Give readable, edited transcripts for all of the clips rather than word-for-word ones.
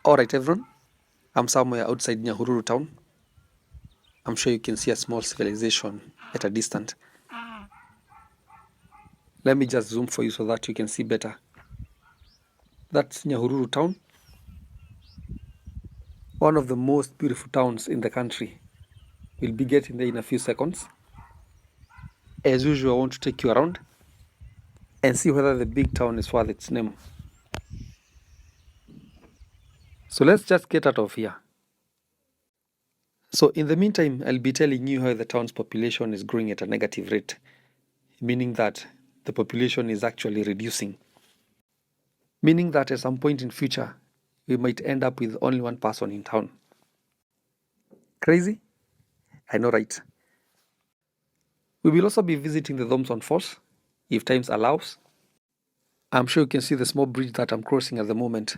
Alright everyone, I'm somewhere outside Nyahururu Town. I'm sure you can see a small civilization at a distance. Let me just zoom for you so that you can see better. That's Nyahururu Town, one of the most beautiful towns in the country. We'll be getting there in a few seconds. As usual, I want to take you around and see whether the big town is worth its name. So let's just get out of here. So in the meantime, I'll be telling you how the town's population is growing at a negative rate, meaning that the population is actually reducing. Meaning that at some point in future, we might end up with only one person in town. Crazy? I know, right? We will also be visiting the Thomson Falls, if time allows. I'm sure you can see the small bridge that I'm crossing at the moment.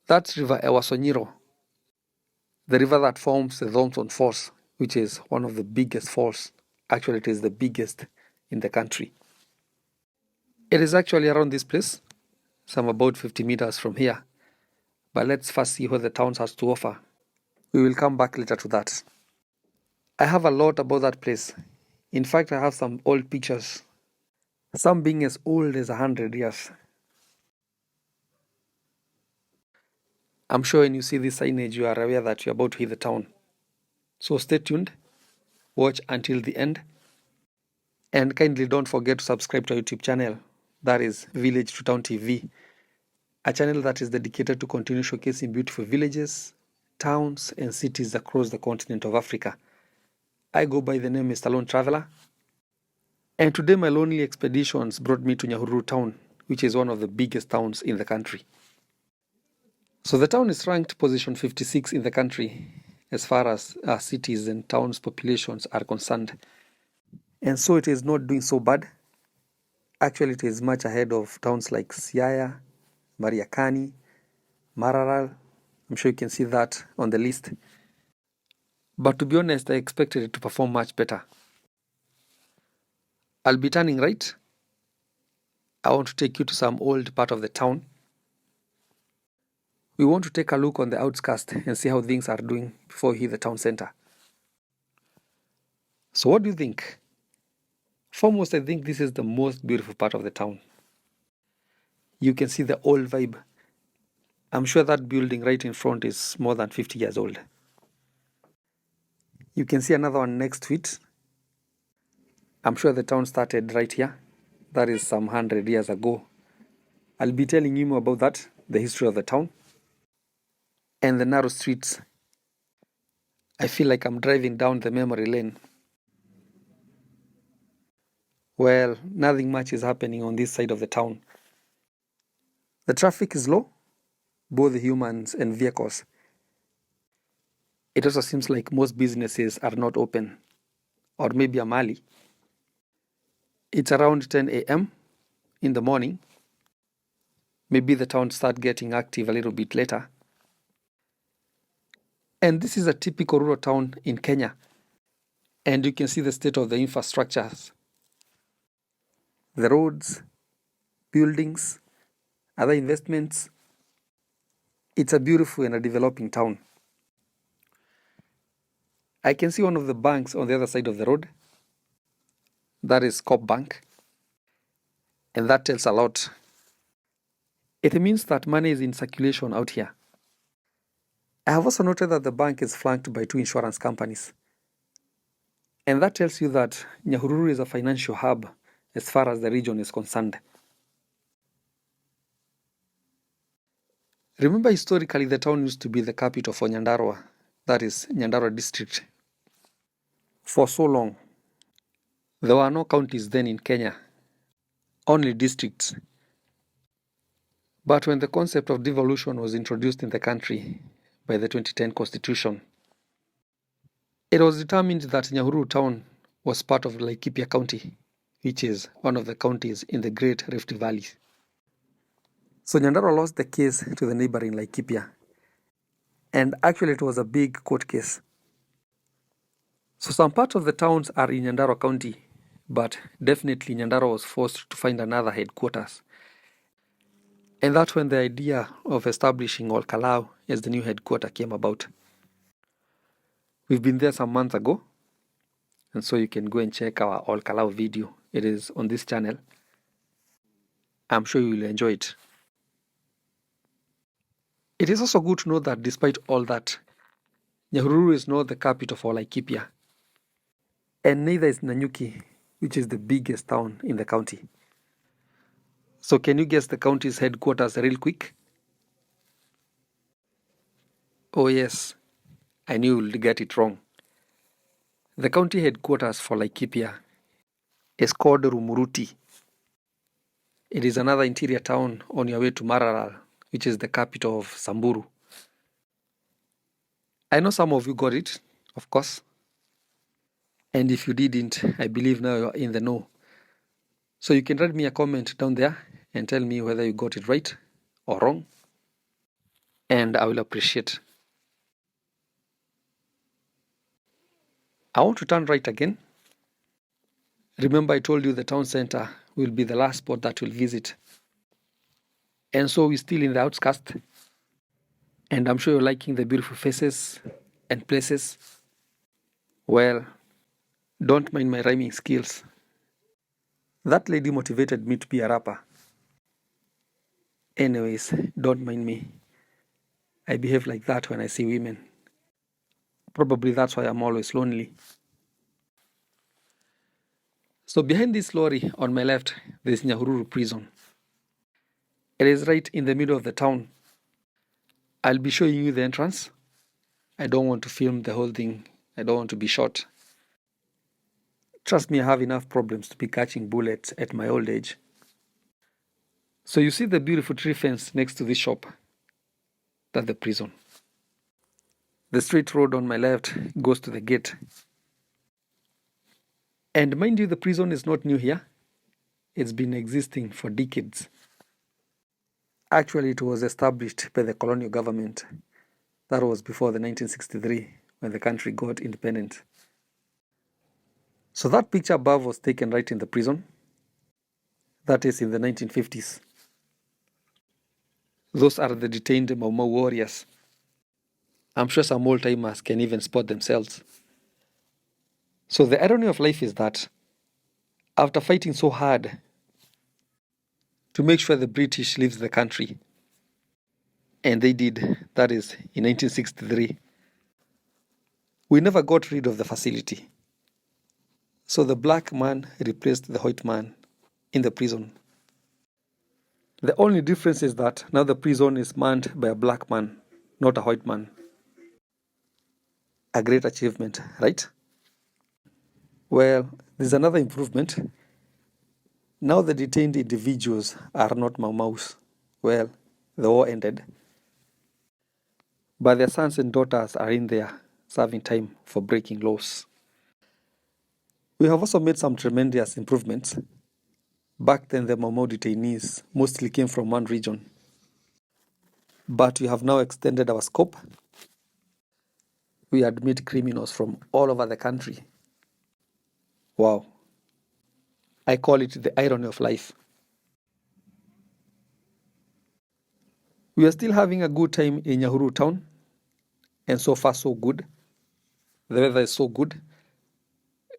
That's River Ewasonyiro, the river that forms the Thomson Falls, which is one of the biggest falls. Actually, it is the biggest in the country. It is actually around this place, some about 50 meters from here. But let's first see what the town has to offer. We will come back later to that. I have a lot about that place. In fact, I have some old pictures, some being as old as 100 years. I'm sure when you see this signage, you are aware that you're about to hit the town. So stay tuned, watch until the end, and kindly don't forget to subscribe to our YouTube channel, that is Village to Town TV, a channel that is dedicated to continue showcasing beautiful villages, towns, and cities across the continent of Africa. I go by the name Mr. Lone Traveler, and today my lonely expeditions brought me to Nyahururu Town, which is one of the biggest towns in the country. So the town is ranked position 56 in the country as far as cities and towns populations are concerned. And so it is not doing so bad. Actually, it is much ahead of towns like Siaya, Mariakani, Mararal. I'm sure you can see that on the list. But to be honest, I expected it to perform much better. I'll be turning right. I want to take you to some old part of the town. We want to take a look on the outskirts and see how things are doing before we hit the town center. So what do you think? Foremost, I think this is the most beautiful part of the town. You can see the old vibe. I'm sure that building right in front is more than 50 years old. You can see another one next to it. I'm sure the town started right here. That is some 100 years ago. I'll be telling you more about that, the history of the town, and the narrow streets. I feel like I'm driving down the memory lane. Well, nothing much is happening on this side of the town. The traffic is low, both humans and vehicles. It also seems like most businesses are not open, or maybe I'm early. It's around 10 a.m. in the morning. Maybe the town start getting active a little bit later. And this is a typical rural town in Kenya. And you can see the state of the infrastructures. The roads, buildings, other investments. It's a beautiful and a developing town. I can see one of the banks on the other side of the road. That is Coop Bank. And that tells a lot. It means that money is in circulation out here. I have also noted that the bank is flanked by 2 insurance companies. And that tells you that Nyahururu is a financial hub as far as the region is concerned. Remember, historically, the town used to be the capital for Nyandarua, that is Nyandarua district. For so long, there were no counties then in Kenya, only districts. But when the concept of devolution was introduced in the country by the 2010 Constitution, it was determined that Nyahururu Town was part of Laikipia County, which is one of the counties in the Great Rift Valley. So Nyandarua lost the case to the neighboring Laikipia. And actually it was a big court case. So some parts of the towns are in Nyandarua County, but definitely Nyandarua was forced to find another headquarters. And that's when the idea of establishing Olkalau as the new headquarters came about. We've been there some months ago, and so you can go and check our Olkalau video. It is on this channel. I'm sure you will enjoy it. It is also good to know that despite all that, Nyahururu is not the capital for Laikipia, and neither is Nanyuki, which is the biggest town in the county. So can you guess the county's headquarters real quick? Oh yes, I knew you'll get it wrong. The county headquarters for Laikipia is called Rumuruti. It is another interior town on your way to Maralal, which is the capital of Samburu. I know some of you got it, of course. And if you didn't, I believe now you're in the know. So you can write me a comment down there and tell me whether you got it right or wrong. And I will appreciate. I want to turn right again. Remember I told you the town center will be the last spot that we'll visit. And so we're still in the outskirts. And I'm sure you're liking the beautiful faces and places. Well, don't mind my rhyming skills. That lady motivated me to be a rapper. Anyways, don't mind me. I behave like that when I see women. Probably that's why I'm always lonely. So behind this lorry on my left, there's Nyahururu prison. It is right in the middle of the town. I'll be showing you the entrance. I don't want to film the whole thing. I don't want to be shot. Trust me, I have enough problems to be catching bullets at my old age. So you see the beautiful tree fence next to this shop? That's the prison. The straight road on my left goes to the gate. And mind you, the prison is not new here. It's been existing for decades. Actually, it was established by the colonial government. That was before the 1963, when the country got independent. So that picture above was taken right in the prison. That is in the 1950s. Those are the detained Mau Mau warriors. I'm sure some old-timers can even spot themselves. So the irony of life is that after fighting so hard to make sure the British leaves the country, and they did, that is in 1963, we never got rid of the facility. So the black man replaced the white man in the prison. The only difference is that now the prison is manned by a black man, not a white man. A great achievement, right? Well, there's another improvement. Now the detained individuals are not Mau Maus. Well, the war ended. But their sons and daughters are in there serving time for breaking laws. We have also made some tremendous improvements. Back then, the Mau Mau detainees mostly came from one region. But we have now extended our scope. We admit criminals from all over the country. Wow. I call it the irony of life. We are still having a good time in Nyahururu Town. And so far, so good. The weather is so good.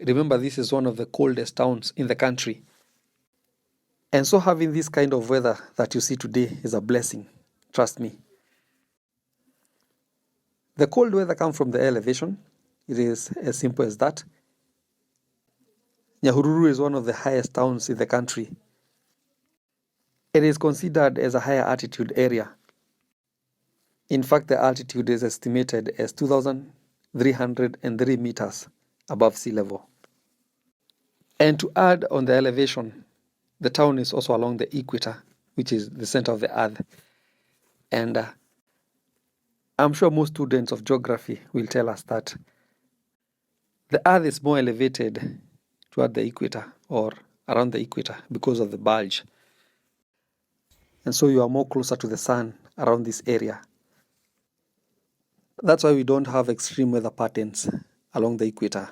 Remember, this is one of the coldest towns in the country. And so having this kind of weather that you see today is a blessing. Trust me. The cold weather comes from the elevation. It is as simple as that. Nyahururu is one of the highest towns in the country. It is considered as a higher altitude area. In fact, the altitude is estimated as 2,303 meters above sea level. And to add on the elevation, the town is also along the equator, which is the center of the earth. And I'm sure most students of geography will tell us that the earth is more elevated toward the equator or around the equator because of the bulge. And so you are more closer to the sun around this area. That's why we don't have extreme weather patterns along the equator,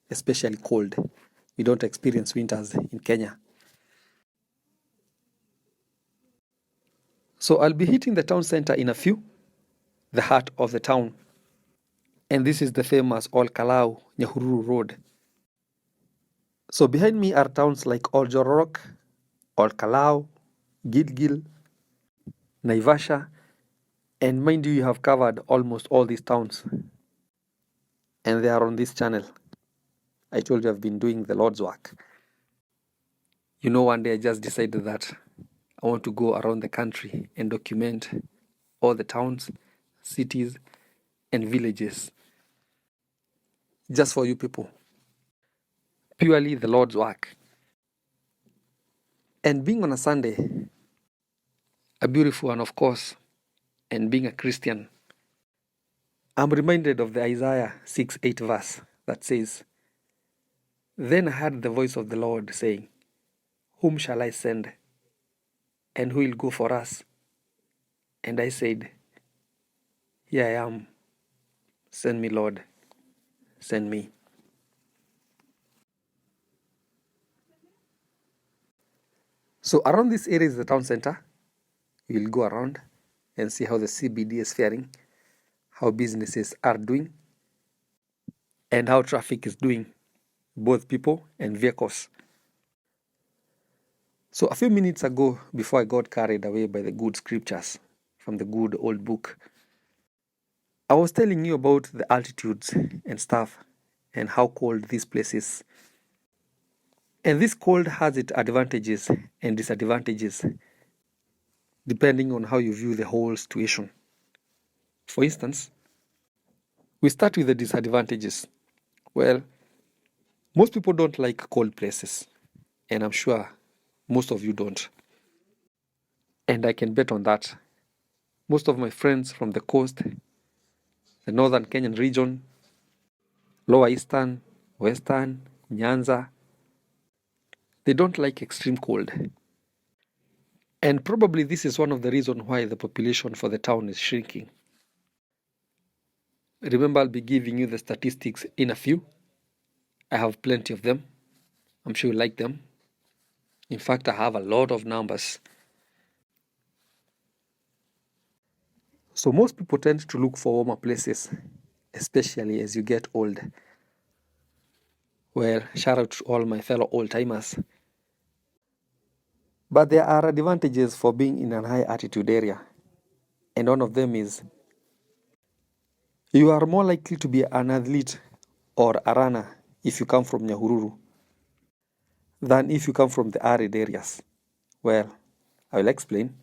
especially cold. We don't experience winters in Kenya. So I'll be hitting the town center in a few, the heart of the town. And this is the famous Olkalau Nyahururu Road. So behind me are towns like Oljororok, Olkalau, Gilgil, Naivasha, and mind you have covered almost all these towns. And they are on this channel. I told you I've been doing the Lord's work. You know, one day I just decided that I want to go around the country and document all the towns, cities, and villages. Just for you people. Purely the Lord's work. And being on a Sunday, a beautiful one, of course, and being a Christian, I'm reminded of the Isaiah 6:8 verse that says, "Then I heard the voice of the Lord saying, Whom shall I send? And who will go for us? And I said, Here I am. Send me, Lord. Send me." So around this area is the town center. You'll go around and see how the CBD is faring, how businesses are doing, and how traffic is doing, both people and vehicles. So a few minutes ago, before I got carried away by the good scriptures from the good old book, I was telling you about the altitudes and stuff and how cold this place is. And this cold has its advantages and disadvantages depending on how you view the whole situation. For instance, we start with the disadvantages. Well, most people don't like cold places, and I'm sure most of you don't. And I can bet on that. Most of my friends from the coast, the northern Kenyan region, lower eastern, western, Nyanza, they don't like extreme cold. And probably this is one of the reasons why the population for the town is shrinking. Remember, I'll be giving you the statistics in a few. I have plenty of them. I'm sure you like them. In fact, I have a lot of numbers. So most people tend to look for warmer places, especially as you get old. Well, shout out to all my fellow old-timers. But there are advantages for being in a high altitude area. And one of them is you are more likely to be an athlete or a runner if you come from Nyahururu than if you come from the arid areas. Well, I will explain.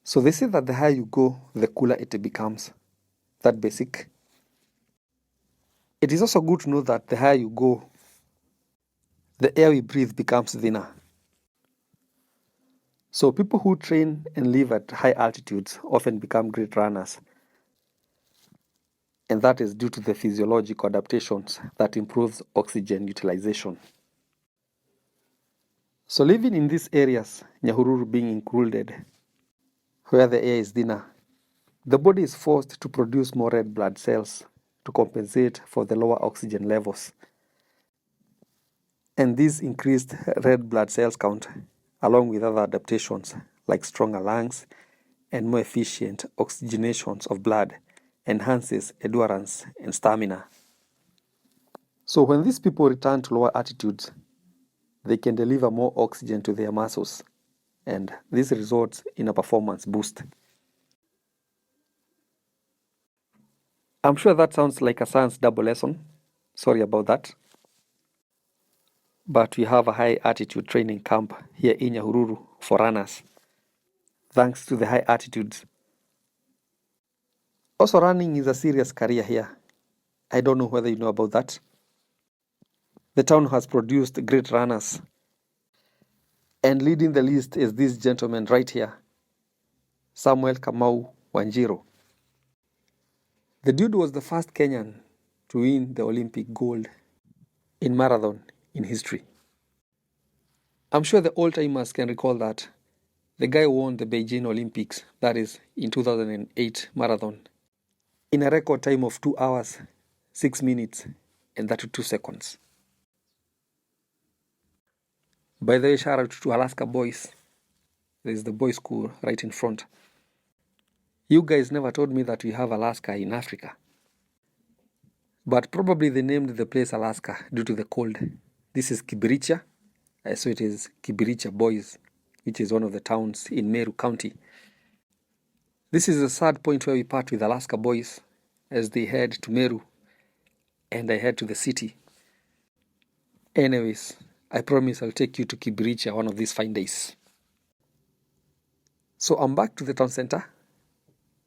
So they say that the higher you go, the cooler it becomes. That basic. It is also good to know that the higher you go, the air we breathe becomes thinner. So people who train and live at high altitudes often become great runners. And that is due to the physiological adaptations that improves oxygen utilization. So living in these areas, Nyahururu being included, where the air is thinner, the body is forced to produce more red blood cells to compensate for the lower oxygen levels. And this increased red blood cells count, along with other adaptations like stronger lungs and more efficient oxygenations of blood, enhances endurance and stamina. So when these people return to lower altitudes, they can deliver more oxygen to their muscles, and this results in a performance boost. I'm sure that sounds like a science double lesson. Sorry about that. But we have a high altitude training camp here in Nyahururu for runners, thanks to the high altitudes. Also, running is a serious career here. I don't know whether you know about that. The town has produced great runners, and leading the list is this gentleman right here, Samuel Kamau Wanjiru. The dude was the first Kenyan to win the Olympic gold in marathon in history. I'm sure the old-timers can recall that the guy won the Beijing Olympics, that is, in 2008 marathon, in a record time of 2 hours, 6 minutes, and 32 seconds. By the way, shout out to Alaska boys. There's the boys' school right in front. You guys never told me that we have Alaska in Africa. But probably they named the place Alaska due to the cold. This is Kibiricha. So it is Kibiricha Boys, which is one of the towns in Meru County. This is the sad point where we part with Alaska Boys as they head to Meru and I head to the city. Anyways, I promise I'll take you to Kibiricha one of these fine days. So I'm back to the town center.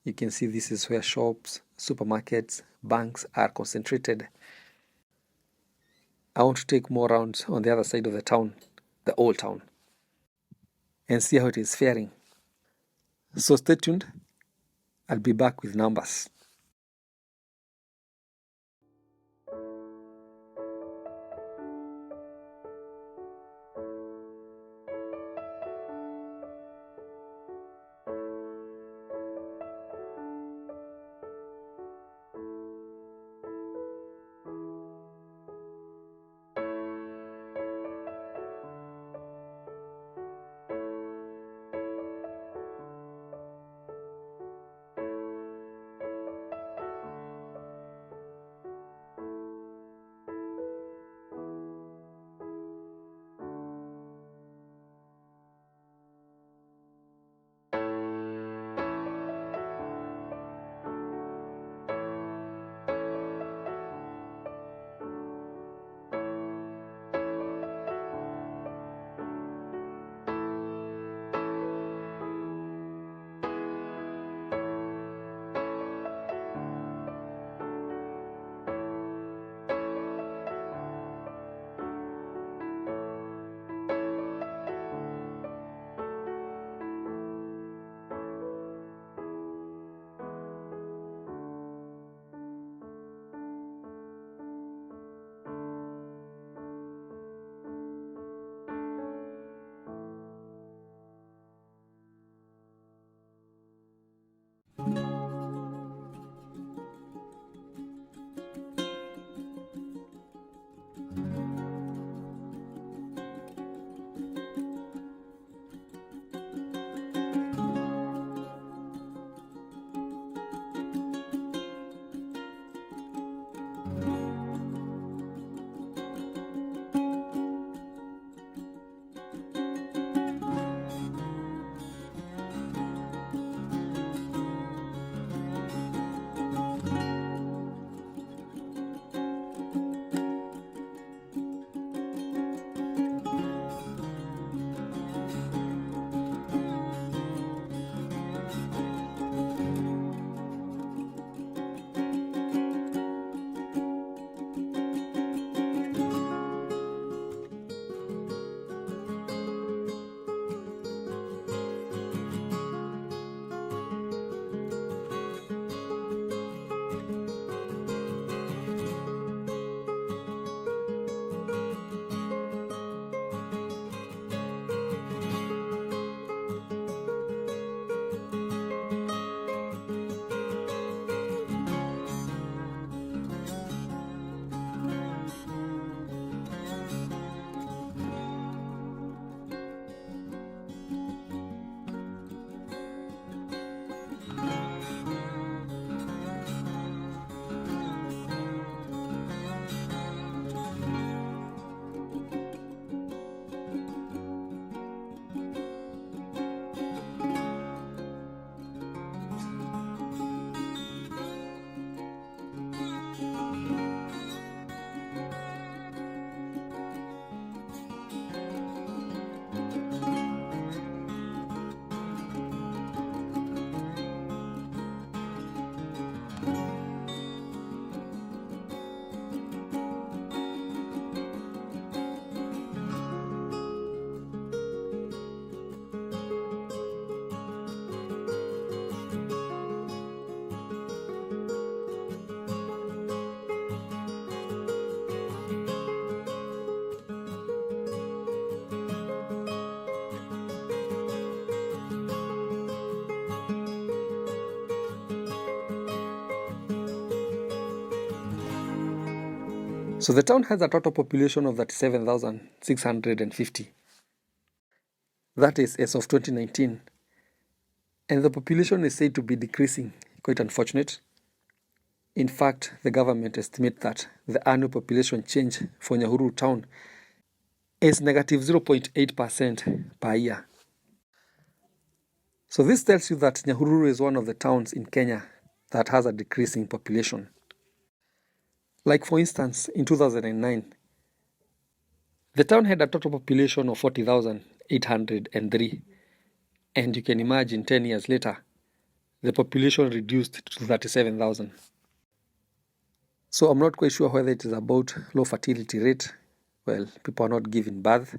You can see this is where shops, supermarkets, banks are concentrated. I want to take more rounds on the other side of the town, the old town, and see how it is faring. So stay tuned. I'll be back with numbers. So the town has a total population of 37,650. That is as of 2019. And the population is said to be decreasing, quite unfortunate. In fact, the government estimates that the annual population change for Nyahururu Town is negative 0.8% per year. So this tells you that Nyahururu is one of the towns in Kenya that has a decreasing population. Like for instance, in 2009, the town had a total population of 40,803. And you can imagine 10 years later, the population reduced to 37,000. So I'm not quite sure whether it is about low fertility rate, well, people are not giving birth,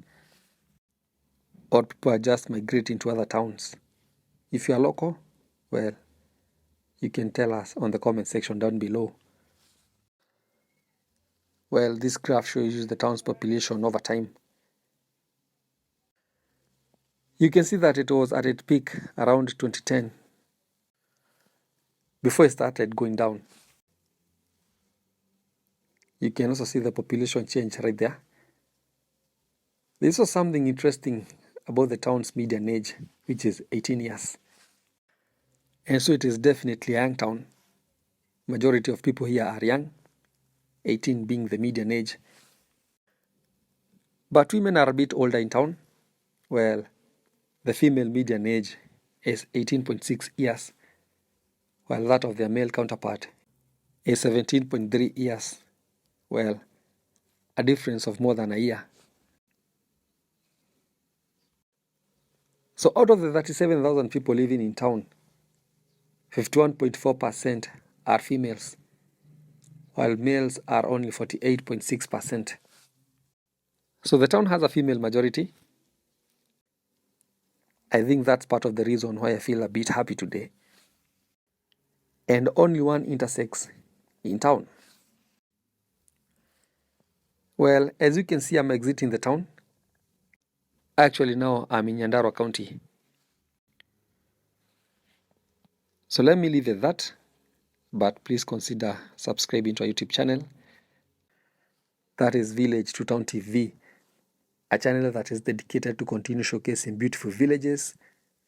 or people are just migrating to other towns. If you are local, well, you can tell us on the comment section down below. Well, this graph shows you the town's population over time. You can see that it was at its peak around 2010 before it started going down. You can also see the population change right there. There's also something interesting about the town's median age, which is 18 years. And so it is definitely a young town. Majority of people here are young, 18 being the median age. But women are a bit older in town. Well, the female median age is 18.6 years, while that of their male counterpart is 17.3 years. Well, a difference of more than a year. So out of the 37,000 people living in town, 51.4% are females, while males are only 48.6%. So the town has a female majority. I think that's part of the reason why I feel a bit happy today. And only one intersex in town. Well, as you can see, I'm exiting the town. Actually, now I'm in Nyandarua County. So let me leave it at that, but please consider subscribing to our YouTube channel. That is Village to Town TV, a channel that is dedicated to continue showcasing beautiful villages,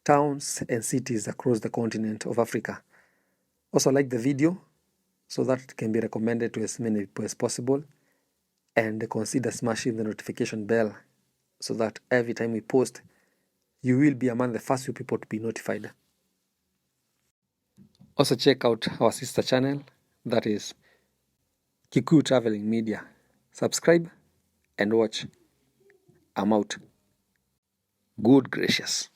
towns, and cities across the continent of Africa. Also like the video so that it can be recommended to as many people as possible, and consider smashing the notification bell so that every time we post, you will be among the first few people to be notified. Also check out our sister channel, that is Kikuyu Traveling Media. Subscribe and watch. I'm out. Good gracious.